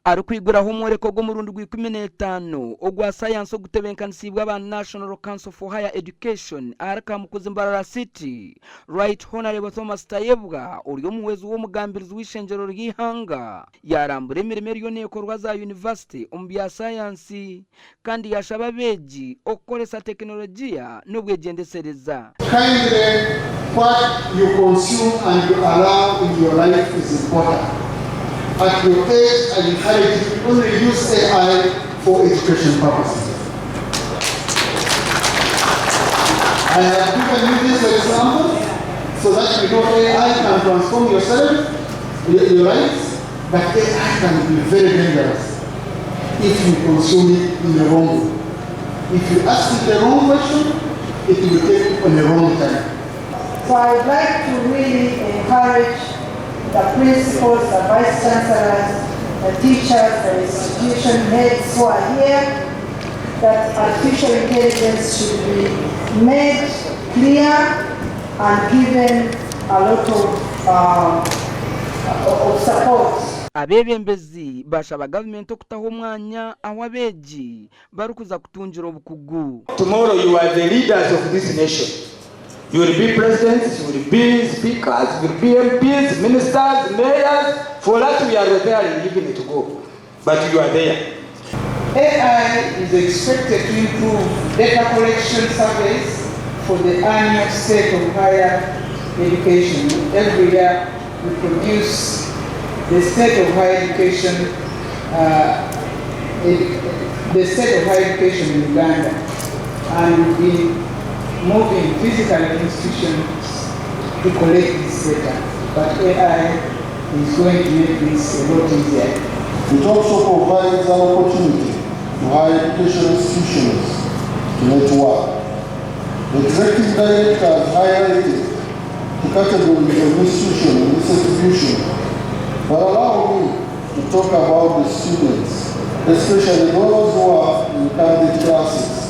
ari kwiguraho umureko go mu rundi rw'15 ogwa science ogutebenkanisibwa aba National Council for Higher Education araka mukuze Mbarara City. Right Honorable Thomas Tayebwa uri omuwezi wo mugambirizi w'ishenjero ry'ihanga yarambure emirimo y'oneko za university ombya science kandi yashaba beji okoresa teknolojia n'ubwegendesereza. Kindly, what you consume and you allow in your life is important. At your age, I encourage you to only use AI for education purposes. I have given you this example so that you know AI can transform yourself, your lives, but AI can be very dangerous if you consume it in the wrong way. If you ask it the wrong question, it will take you on the wrong time. So I would like to really encourage the principals, the vice chancellors, the teachers, the institution heads who are here, that artificial intelligence should be made clear and given a lot of support. Abebembezi bashaba government okutaho mwanya awabeji barukuza kutunjira obukugu. Tomorrow you are the leaders of this nation. You will be presidents, you will be speakers, you will be MPs, ministers, mayors. For that we are preparing even to go. But you are there. AI is expected to improve data collection surveys for the annual state of higher education. Every year we produce the state of higher education, in Uganda, and we moving physical institutions to collect this data, but AI is going to make this a lot easier. It also provides an opportunity to higher education institutions to network. The executive director has highlighted the categories of institution in this exhibition, but allow me to talk about the students, especially those who are in candidate classes.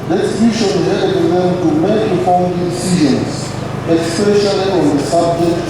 The exhibition helps them to make informed decisions, especially on the subject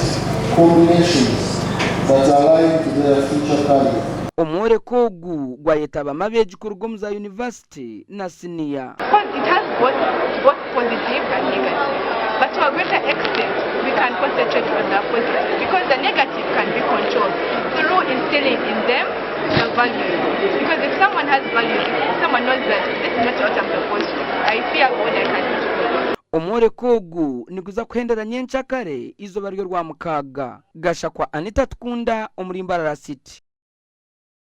combinations that align to their future career. Omore kogu gwayetaba mabeji kurugomuza university na senior. It has both positive and negative, but to a greater extent we can concentrate on the positive because the negative can be controlled through instilling in them the values. Because if someone has values, if someone knows that this is not what I'm supposed to, I fear what I can do. Omore kogu nikuza kuhendera nyenchakare izo baryo rwa mukaga gasha kwa Anita Tukunda omuri Mbarara City.